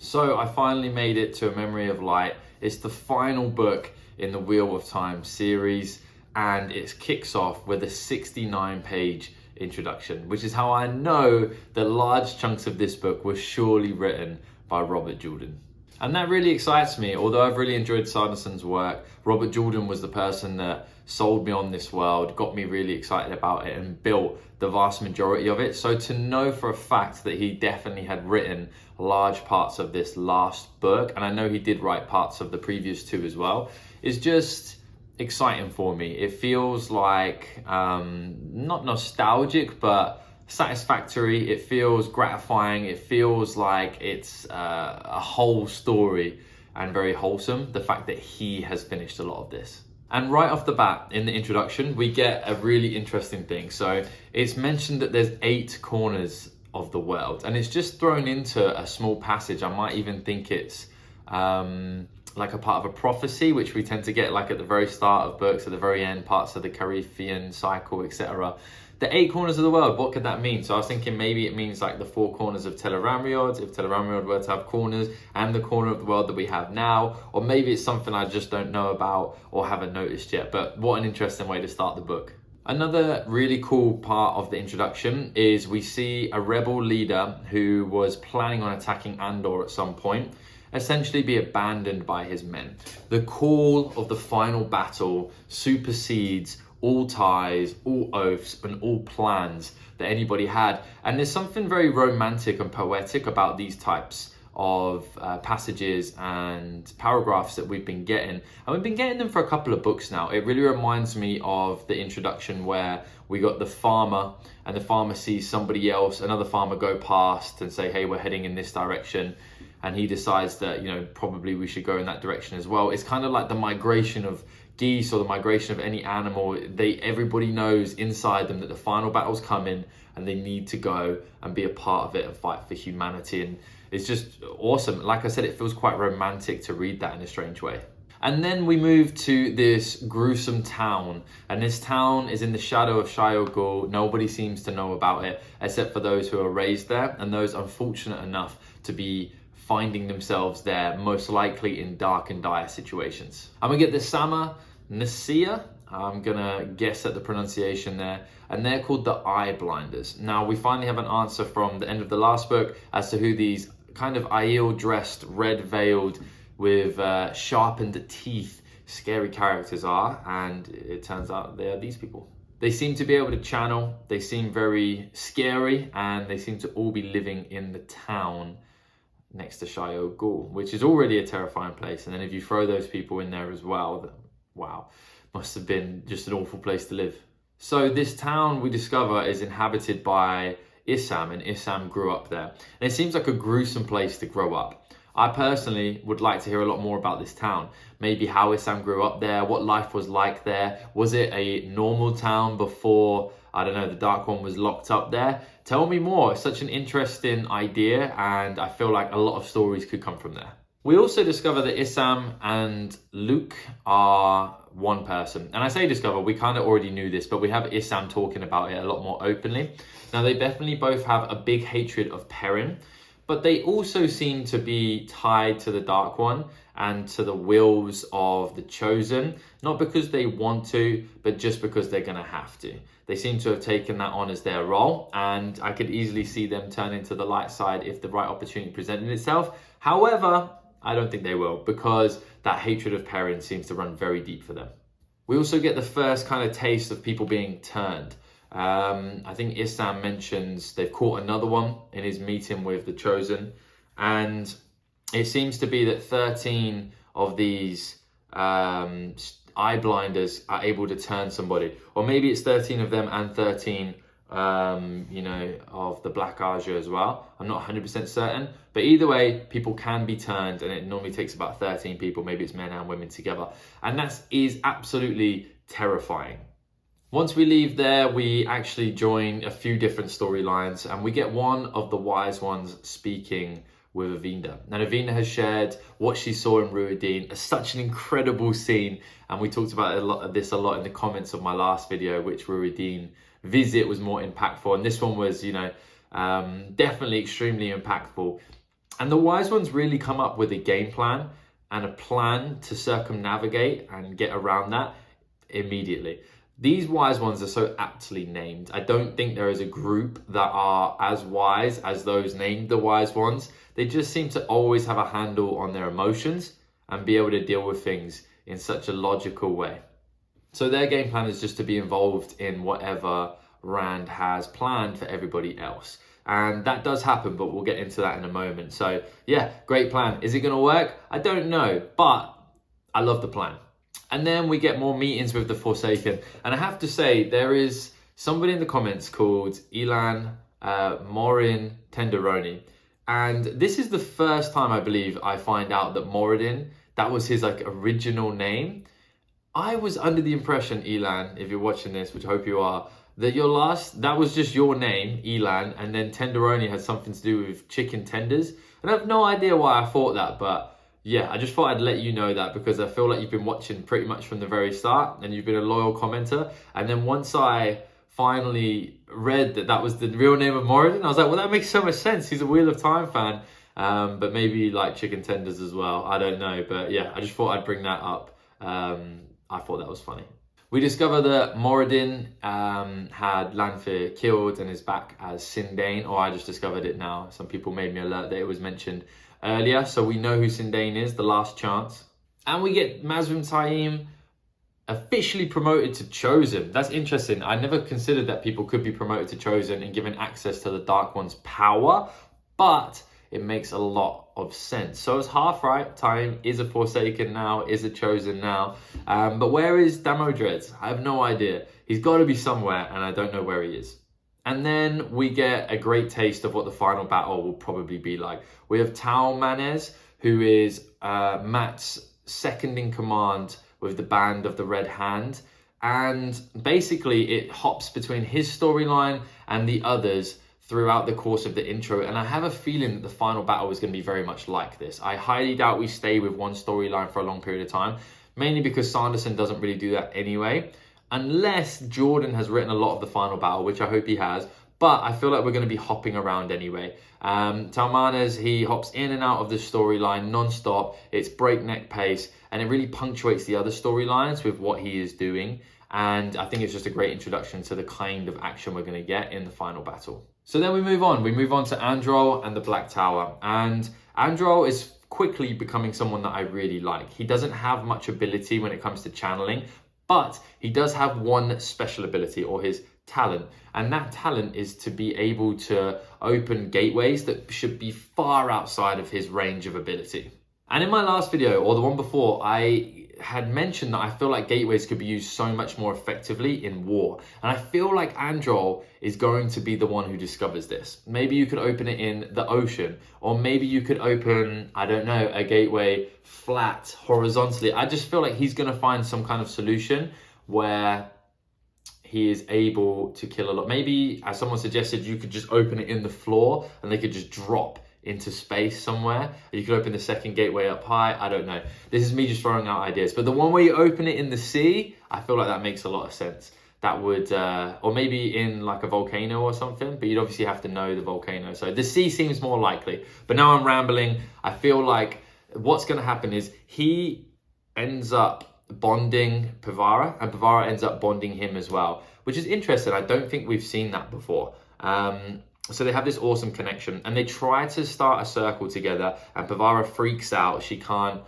So I finally made it to A Memory of Light. It's the final book in the Wheel of Time series, and it kicks off with a 69-page introduction, which is how I know that large chunks of this book were surely written by Robert Jordan. And that really excites me. Although I've really enjoyed Sanderson's work, Robert Jordan was the person that sold me on this world, got me really excited about it, and built the vast majority of it. So to know for a fact that he definitely had written large parts of this last book, and I know he did write parts of the previous two as well, is just exciting for me. It feels like not nostalgic, but satisfactory. It feels gratifying. It feels like it's a whole story and very wholesome, the fact that he has finished a lot of this. And right off the bat in the introduction, we get a really interesting thing. So it's mentioned that there's 8 corners of the world, and it's just thrown into a small passage. I might even think it's like a part of a prophecy, which we tend to get like at the very start of books, at the very end, parts of the Carinthian cycle, etc. The 8 corners of the world, what could that mean? So I was thinking maybe it means like the 4 corners of Telramriod, if Telramriod were to have corners, and the corner of the world that we have now. Or maybe it's something I just don't know about or haven't noticed yet. But what an interesting way to start the book. Another really cool part of the introduction is we see a rebel leader who was planning on attacking Andor at some point, essentially be abandoned by his men. The call of the final battle supersedes all ties, all oaths, and all plans that anybody had. And there's something very romantic and poetic about these types of passages and paragraphs that we've been getting. And we've been getting them for a couple of books now. It really reminds me of the introduction where we got the farmer, and the farmer sees somebody else, another farmer, go past and say, hey, we're heading in this direction. And he decides that, you know, probably we should go in that direction as well. It's kind of like the migration of geese or the migration of any animal. Everybody knows inside them that the final battle's coming and they need to go and be a part of it and fight for humanity. And it's just awesome. Like I said, it feels quite romantic to read that in a strange way. And then we move to this gruesome town, and this town is in the shadow of Shire Gul. Nobody seems to know about it except for those who are raised there and those unfortunate enough to be finding themselves there, most likely in dark and dire situations. And we get the Sama Nasia, I'm gonna guess at the pronunciation there, and they're called the Eye Blinders. Now we finally have an answer from the end of the last book as to who these kind of Aiel dressed, red veiled, with sharpened teeth, scary characters are, and it turns out they are these people. They seem to be able to channel, they seem very scary, and they seem to all be living in the town next to Shire Gul, which is already a terrifying place. And then if you throw those people in there as well, then, wow, must have been just an awful place to live. So this town, we discover, is inhabited by Issam, and Issam grew up there. And it seems like a gruesome place to grow up. I personally would like to hear a lot more about this town. Maybe how Issam grew up there, what life was like there. Was it a normal town before, I don't know, the Dark One was locked up there? Tell me more. It's such an interesting idea, and I feel like a lot of stories could come from there. We also discover that Issam and Luke are one person. And I say discover, we kind of already knew this, but we have Issam talking about it a lot more openly. Now, they definitely both have a big hatred of Perrin, but they also seem to be tied to the Dark One and to the wills of the Chosen, not because they want to, but just because they're going to have to. They seem to have taken that on as their role, and I could easily see them turn into the light side if the right opportunity presented itself. However, I don't think they will, because that hatred of Perrin seems to run very deep for them. We also get the first kind of taste of people being turned. I think Issam mentions they've caught another one in his meeting with the Chosen, and it seems to be that 13 of these eye blinders are able to turn somebody, or maybe it's 13 of them and 13 of the Black Ogiers as well. I'm not 100% certain, but either way, people can be turned, and it normally takes about 13 people, maybe it's men and women together, and that is absolutely terrifying. Once we leave there, we actually join a few different storylines, and we get one of the Wise Ones speaking with Avina. Now, Avina has shared what she saw in Ruidin. It's such an incredible scene, and we talked about a lot in the comments of my last video, which Ruidin visit was more impactful, and this one was, definitely extremely impactful. And the wise ones really come up with a game plan and a plan to circumnavigate and get around that immediately. These wise ones are so aptly named. I don't think there is a group that are as wise as those named the wise ones. They just seem to always have a handle on their emotions and be able to deal with things in such a logical way. So their game plan is just to be involved in whatever Rand has planned for everybody else. And that does happen, but we'll get into that in a moment. So yeah, great plan. Is it going to work? I don't know, but I love the plan. And then we get more meetings with the Forsaken. And I have to say, there is somebody in the comments called Elan Morin Tenderoni. And this is the first time, I believe, I find out that Moradin, that was his like original name. I was under the impression, Elan, if you're watching this, which I hope you are, that that was just your name, Elan, and then Tenderoni had something to do with chicken tenders. And I have no idea why I thought that, but yeah, I just thought I'd let you know that because I feel like you've been watching pretty much from the very start and you've been a loyal commenter. And then once I finally read that was the real name of Moradin, I was like, well, that makes so much sense. He's a Wheel of Time fan, but maybe like chicken tenders as well. I don't know, but yeah, I just thought I'd bring that up. I thought that was funny. We discover that Moradin had Lanfear killed and is back as Sindain, or I just discovered it now. Some people made me alert that it was mentioned earlier, so we know who Sindain is, the last chance. And we get Mazrim Taim officially promoted to Chosen. That's interesting. I never considered that people could be promoted to Chosen and given access to the Dark One's power, but it makes a lot of sense. So it's half right. Taim is a Forsaken now, is a Chosen now. But where is Damodred? I have no idea. He's got to be somewhere, and I don't know where he is. And then we get a great taste of what the final battle will probably be like. We have Tal Manez, who is Matt's second in command with the Band of the Red Hand. And basically it hops between his storyline and the others throughout the course of the intro. And I have a feeling that the final battle is going to be very much like this. I highly doubt we stay with one storyline for a long period of time, mainly because Sanderson doesn't really do that anyway. Unless Jordan has written a lot of the final battle, which I hope he has. But I feel like we're going to be hopping around anyway. Talmanes, he hops in and out of the storyline non-stop. It's breakneck pace. And it really punctuates the other storylines with what he is doing. And I think it's just a great introduction to the kind of action we're going to get in the final battle. So then we move on. We move on to Androl and the Black Tower. And Androl is quickly becoming someone that I really like. He doesn't have much ability when it comes to channeling, but he does have one special ability, or his talent. And that talent is to be able to open gateways that should be far outside of his range of ability. And in my last video, or the one before, I had mentioned that I feel like gateways could be used so much more effectively in war. And I feel like Androl is going to be the one who discovers this. Maybe you could open it in the ocean, or maybe you could open, I don't know, a gateway flat, horizontally. I just feel like he's going to find some kind of solution where he is able to kill a lot. Maybe, as someone suggested, you could just open it in the floor and they could just drop into space somewhere. You could open the second gateway up high. I don't know. This is me just throwing out ideas. But the one where you open it in the sea, I feel like that makes a lot of sense. That would, or maybe in like a volcano or something, but you'd obviously have to know the volcano. So the sea seems more likely. But now I'm rambling. I feel like what's going to happen is he ends up bonding Pavara, and Pavara ends up bonding him as well, which is interesting. I don't think we've seen that before. So they have this awesome connection, and they try to start a circle together, and Pavara freaks out. She can't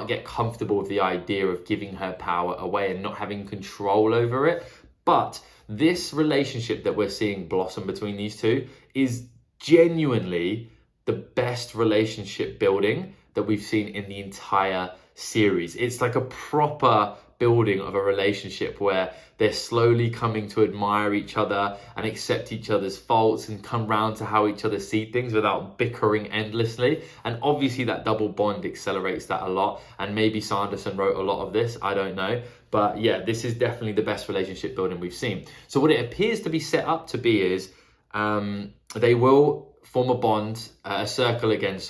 get comfortable with the idea of giving her power away and not having control over it. But this relationship that we're seeing blossom between these two is genuinely the best relationship building that we've seen in the entire series. It's like a proper building of a relationship where they're slowly coming to admire each other and accept each other's faults and come round to how each other see things without bickering endlessly. And obviously that double bond accelerates that a lot. And maybe Sanderson wrote a lot of this, I don't know. But yeah, this is definitely the best relationship building we've seen. So what it appears to be set up to be is they will form a bond, a circle again,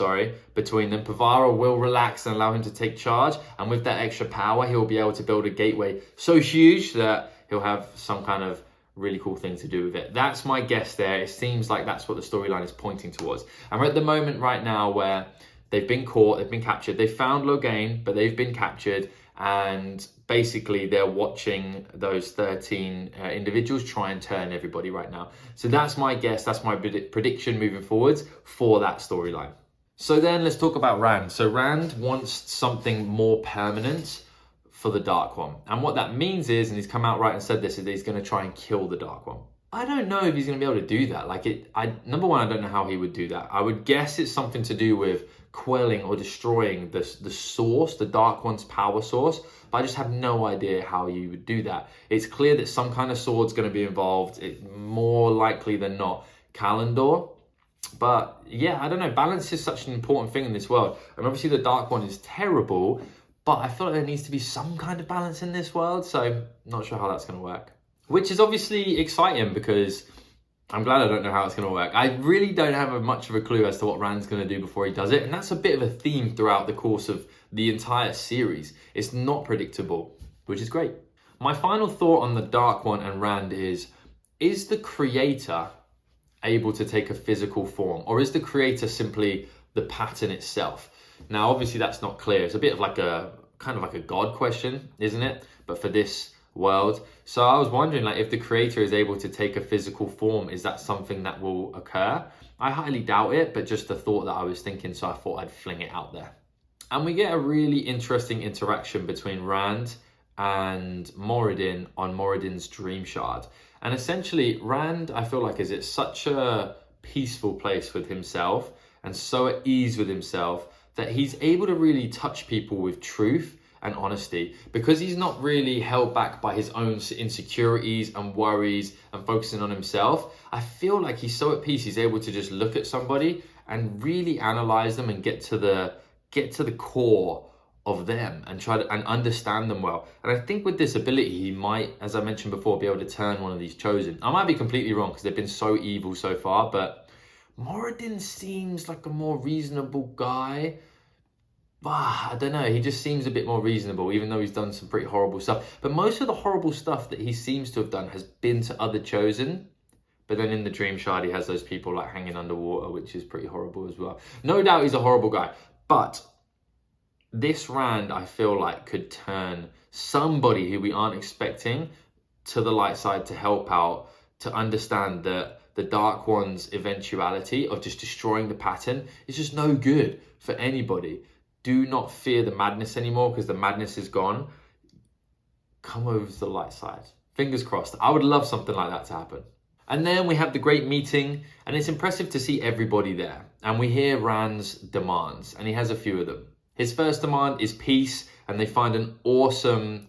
between them. Pavara will relax and allow him to take charge. And with that extra power, he'll be able to build a gateway so huge that he'll have some kind of really cool thing to do with it. That's my guess there. It seems like that's what the storyline is pointing towards. And we're at the moment right now where they've been caught, they've been captured, they found Logain, but they've been captured, and basically they're watching those 13 individuals try and turn everybody right now. So that's my guess, that's my prediction moving forwards for that storyline. So then let's talk about Rand. So Rand wants something more permanent for the Dark One. And what that means is, and he's come out right and said this, is that he's going to try and kill the Dark One. I don't know if he's going to be able to do that. Number one, I don't know how he would do that. I would guess it's something to do with quelling or destroying the source, the Dark One's power source. But I just have no idea how you would do that. It's clear that some kind of sword's going to be involved. It's more likely than not Kalandor. But yeah, I don't know. Balance is such an important thing in this world. And obviously the Dark One is terrible, but I feel like there needs to be some kind of balance in this world. So not sure how that's going to work. Which is obviously exciting because I'm glad I don't know how it's going to work. I really don't have much of a clue as to what Rand's going to do before he does it. And that's a bit of a theme throughout the course of the entire series. It's not predictable, which is great. My final thought on the Dark One and Rand is the creator able to take a physical form? Or is the creator simply the pattern itself? Now, obviously that's not clear. It's a bit of like a kind of like a God question, isn't it? But for this world. So I was wondering, like, if the creator is able to take a physical form, is that something that will occur? I highly doubt it, but just the thought that I was thinking, so I thought I'd fling it out there. And we get a really interesting interaction between Rand and Moradin on Moradin's dream shard. And essentially, Rand, I feel like, is at such a peaceful place with himself and so at ease with himself that he's able to really touch people with truth and honesty, because he's not really held back by his own insecurities and worries and focusing on himself. I feel like he's so at peace, he's able to just look at somebody and really analyze them and get to the core of them and try to and understand them well. And I think with this ability, he might, as I mentioned before, be able to turn one of these chosen. I might be completely wrong because they've been so evil so far, but Moradin seems like a more reasonable guy. I don't know, he just seems a bit more reasonable, even though he's done some pretty horrible stuff. But most of the horrible stuff that he seems to have done has been to other chosen. But then in the Dream Shard, he has those people like hanging underwater, which is pretty horrible as well. No doubt he's a horrible guy. But this Rand, I feel like, could turn somebody who we aren't expecting to the light side to help out, to understand that the Dark One's eventuality of just destroying the pattern is just no good for anybody. Do not fear the madness anymore because the madness is gone. Come over to the light side. Fingers crossed. I would love something like that to happen. And then we have the great meeting, and it's impressive to see everybody there. And we hear Rand's demands, and he has a few of them. His first demand is peace, and they find an awesome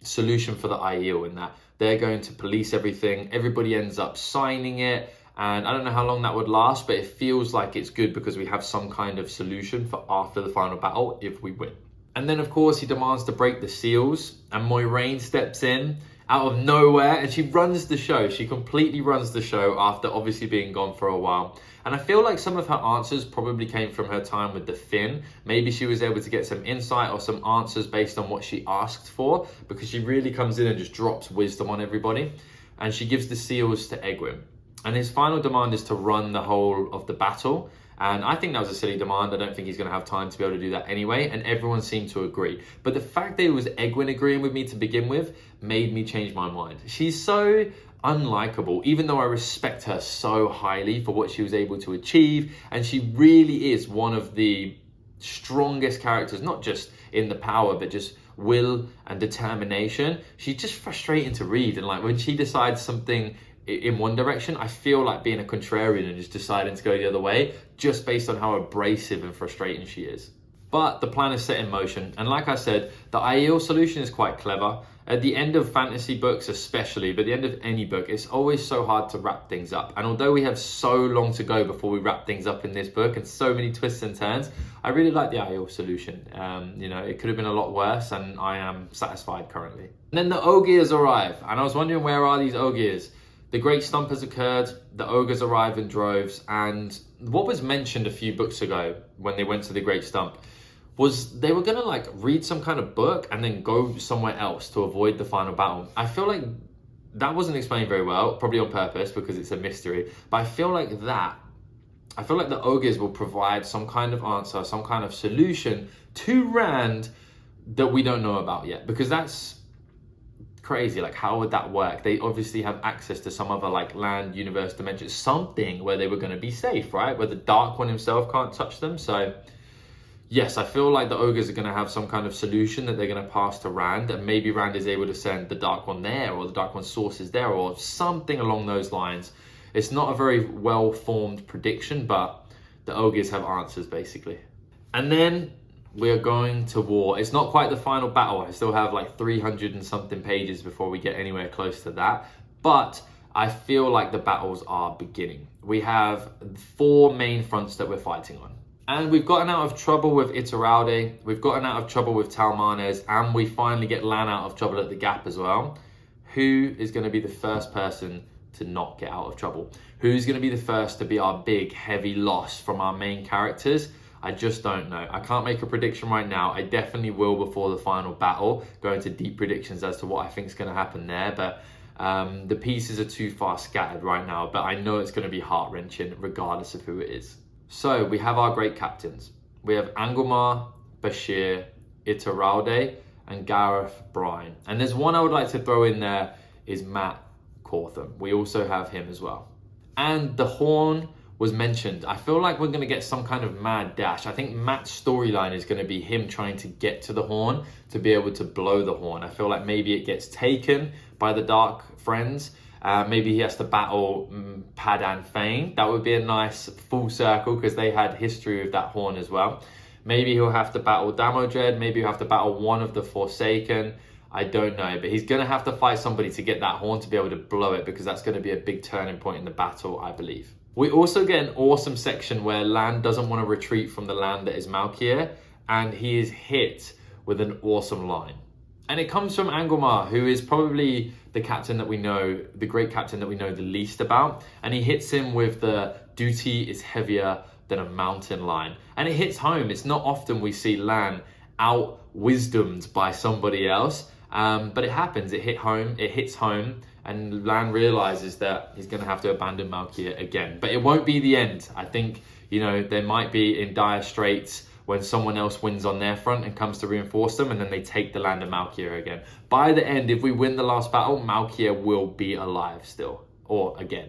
solution for the Aiel in that they're going to police everything. Everybody ends up signing it. And I don't know how long that would last, but it feels like it's good because we have some kind of solution for after the final battle if we win. And then, of course, he demands to break the seals, and Moiraine steps in out of nowhere and she runs the show. She completely runs the show after obviously being gone for a while. And I feel like some of her answers probably came from her time with the Finn. Maybe she was able to get some insight or some answers based on what she asked for, because she really comes in and just drops wisdom on everybody. And she gives the seals to Egwene. And his final demand is to run the whole of the battle. And I think that was a silly demand. I don't think he's going to have time to be able to do that anyway. And everyone seemed to agree. But the fact that it was Egwene agreeing with me to begin with made me change my mind. She's so unlikable, even though I respect her so highly for what she was able to achieve. And she really is one of the strongest characters, not just in the power, but just will and determination. She's just frustrating to read. And like when she decides something in one direction, I feel like being a contrarian and just deciding to go the other way, just based on how abrasive and frustrating she is. But the plan is set in motion, and like I said, the Aiel solution is quite clever. At the end of fantasy books especially, but at the end of any book, it's always so hard to wrap things up. And although we have so long to go before we wrap things up in this book and so many twists and turns, I really like the Aiel solution. It could have been a lot worse, and I am satisfied currently. And then the Ogiers arrive, and I was wondering, where are these Ogiers? The Great Stump has occurred, the ogres arrive in droves, and what was mentioned a few books ago when they went to the Great Stump was they were going to read some kind of book and then go somewhere else to avoid the final battle. I feel like that wasn't explained very well, probably on purpose because it's a mystery. But I feel like the Ogiers will provide some kind of answer, some kind of solution to Rand that we don't know about yet, because that's crazy. Like, how would that work? They obviously have access to some other like land, universe, dimension, something where they were going to be safe, right? Where the Dark One himself can't touch them. So yes, I feel like the Ogiers are going to have some kind of solution that they're going to pass to Rand, and maybe Rand is able to send the Dark One there, or the Dark One source is there, or something along those lines. It's not a very well-formed prediction, but the Ogiers have answers, basically. And then we are going to war. It's not quite the final battle. I still have like 300 and something pages before we get anywhere close to that. But I feel like the battles are beginning. We have 4 main fronts that we're fighting on. And we've gotten out of trouble with Iturralde, we've gotten out of trouble with Talmanes, and we finally get Lan out of trouble at the Gap as well. Who is going to be the first person to not get out of trouble? Who's going to be the first to be our big, heavy loss from our main characters? I just don't know. I can't make a prediction right now. I definitely will before the final battle, go into deep predictions as to what I think is going to happen there. But the pieces are too far scattered right now. But I know it's going to be heart-wrenching regardless of who it is. So we have our great captains. We have Angomar, Bashir, Iturralde, and Gareth Bryan. And there's one I would like to throw in there is Matt Cawthon. We also have him as well. And the Horn was mentioned. I feel like we're going to get some kind of mad dash. I think Matt's storyline is going to be him trying to get to the Horn to be able to blow the Horn. I feel like maybe it gets taken by the Dark Friends. Maybe he has to battle Padan Fain. That would be a nice full circle because they had history with that Horn as well. Maybe he'll have to battle Damodred. Maybe he'll have to battle one of the Forsaken. I don't know, but he's going to have to fight somebody to get that Horn to be able to blow it, because that's going to be a big turning point in the battle, I believe. We also get an awesome section where Lan doesn't want to retreat from the land that is Malkier, and he is hit with an awesome line. And it comes from Angomar, who is probably the captain that we know, the great captain that we know the least about. And he hits him with the duty is heavier than a mountain line. And it hits home. It's not often we see Lan out-wisdomed by somebody else. But it happens. It hits home. And Lan realizes that he's going to have to abandon Malkier again. But it won't be the end. I think, they might be in dire straits when someone else wins on their front and comes to reinforce them, and then they take the land of Malkier again. By the end, if we win the last battle, Malkier will be alive still, or again.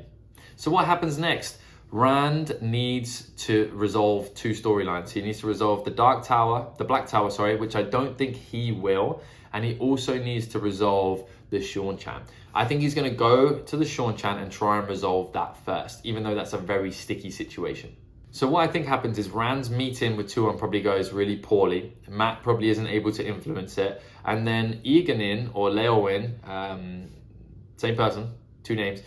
So what happens next? Rand needs to resolve 2 storylines. He needs to resolve the Black Tower, which I don't think he will, and he also needs to resolve the Seanchan. I think he's going to go to the Seanchan and try and resolve that first, even though that's a very sticky situation. So what I think happens is Rand's meeting with Tuon probably goes really poorly. Matt probably isn't able to influence it. And then Egonin or Leowyn, same person, 2 names,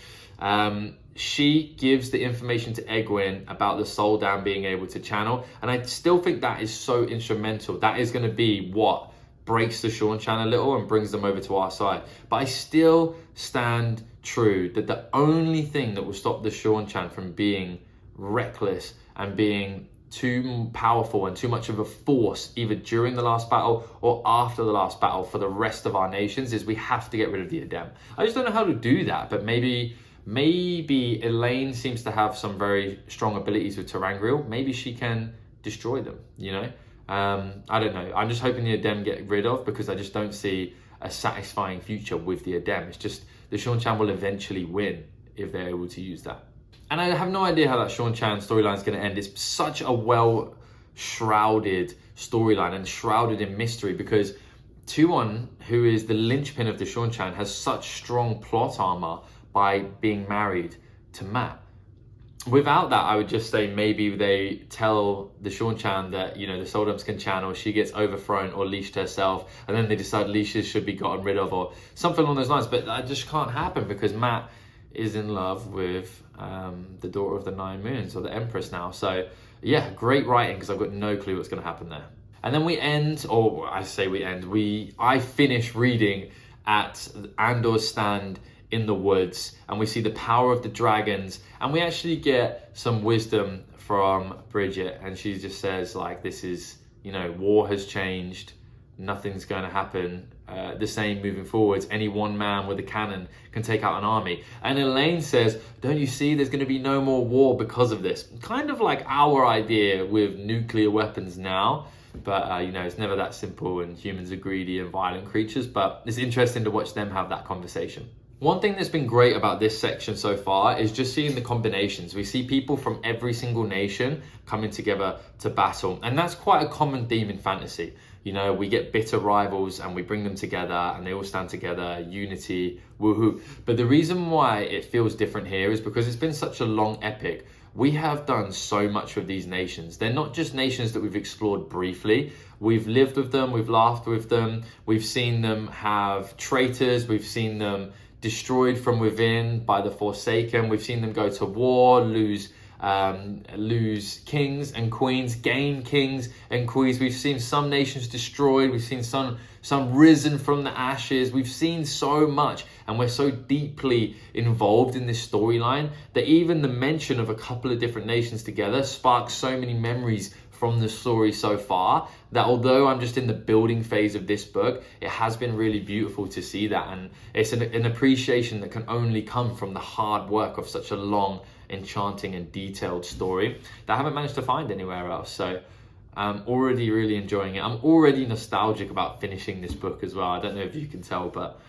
she gives the information to Egwene about the Soul Dam being able to channel. And I still think that is so instrumental. That is going to be what breaks the Seanchan a little and brings them over to our side. But I still stand true that the only thing that will stop the Seanchan from being reckless and being too powerful and too much of a force, either during the last battle or after the last battle for the rest of our nations, is we have to get rid of the Adem. I just don't know how to do that, but maybe Elaine seems to have some very strong abilities with Terangriel. Maybe she can destroy them, I don't know. I'm just hoping the Adem get rid of, because I just don't see a satisfying future with the Adem. It's just the Seanchan will eventually win if they're able to use that. And I have no idea how that Seanchan storyline is going to end. It's such a well-shrouded storyline and shrouded in mystery, because Tuon, who is the linchpin of the Seanchan, has such strong plot armor by being married to Matt. Without that, I would just say maybe they tell the Seanchan that, the Soldams can channel, she gets overthrown or leashed herself, and then they decide leashes should be gotten rid of or something along those lines. But that just can't happen, because Matt is in love with the daughter of the 9 Moons, or the Empress now. So yeah, great writing, because I've got no clue what's going to happen there. And then we end, or I say we end, I finish reading at Andor's stand in the woods, and we see the power of the dragons, and we actually get some wisdom from Bridget, and she just says, like, this is, war has changed, nothing's going to happen the same moving forwards. Any one man with a cannon can take out an army. And Elaine says, don't you see, there's going to be no more war because of this. Kind of like our idea with nuclear weapons now. But, you know, it's never that simple, and humans are greedy and violent creatures. But it's interesting to watch them have that conversation. One thing that's been great about this section so far is just seeing the combinations. We see people from every single nation coming together to battle. And that's quite a common theme in fantasy. You know, we get bitter rivals and we bring them together and they all stand together, unity, woohoo. But the reason why it feels different here is because it's been such a long epic. We have done so much with these nations. They're not just nations that we've explored briefly. We've lived with them, we've laughed with them, we've seen them have traitors, we've seen them destroyed from within by the Forsaken, we've seen them go to war, lose kings and queens, gain kings and queens. We've seen some nations destroyed, we've seen some risen from the ashes. We've seen so much, and we're so deeply involved in this storyline that even the mention of a couple of different nations together sparks so many memories from the story so far, that although I'm just in the building phase of this book, it has been really beautiful to see that. And it's an appreciation that can only come from the hard work of such a long, enchanting and detailed story that I haven't managed to find anywhere else. So I'm already really enjoying it. I'm already nostalgic about finishing this book as well. I don't know if you can tell, but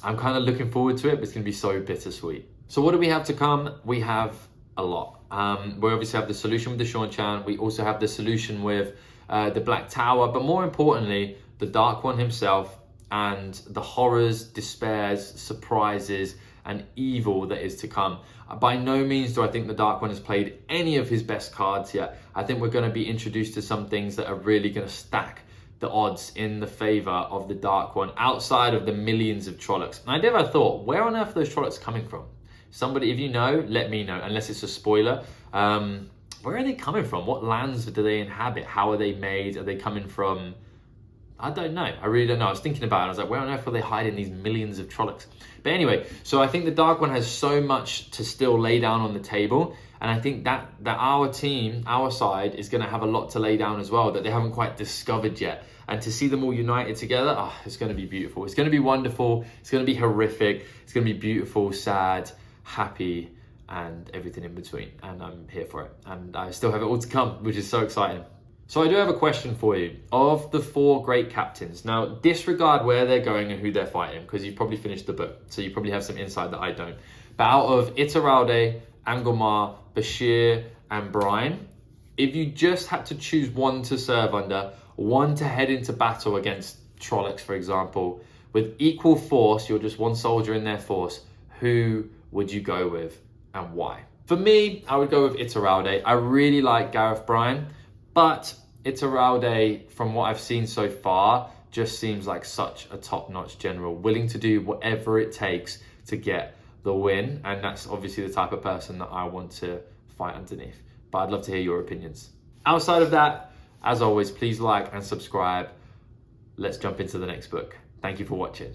I'm kind of looking forward to it, but it's going to be so bittersweet. So what do we have to come? We have a lot. We obviously have the solution with the Sean-Chan. We also have the solution with the Black Tower, but more importantly, the Dark One himself and the horrors, despairs, surprises, and evil that is to come. By no means do I think the Dark One has played any of his best cards yet. I think we're going to be introduced to some things that are really going to stack the odds in the favor of the Dark One outside of the millions of Trollocs. And I did have a thought, where on earth are those Trollocs coming from? Somebody, if you know, let me know, unless it's a spoiler. Where are they coming from? What lands do they inhabit? How are they made? Are they coming from... I don't know. I really don't know. I was thinking about it. I was like, where on earth are they hiding these millions of Trollocs? But anyway, so I think the Dark One has so much to still lay down on the table. And I think that our team, our side, is going to have a lot to lay down as well that they haven't quite discovered yet. And to see them all united together, it's going to be beautiful. It's going to be wonderful. It's going to be horrific. It's going to be beautiful, sad, happy, and everything in between. And I'm here for it. And I still have it all to come, which is so exciting. So I do have a question for you. Of the 4 great captains, now disregard where they're going and who they're fighting, because you've probably finished the book, so you probably have some insight that I don't. But out of Iturralde, Angomar, Bashir, and Brian, if you just had to choose one to serve under, one to head into battle against Trollocs, for example, with equal force, you're just one soldier in their force, who would you go with and why? For me, I would go with Iturralde. I really like Gareth Bryan. But Iturralde, from what I've seen so far, just seems like such a top-notch general, willing to do whatever it takes to get the win. And that's obviously the type of person that I want to fight underneath. But I'd love to hear your opinions. Outside of that, as always, please like and subscribe. Let's jump into the next book. Thank you for watching.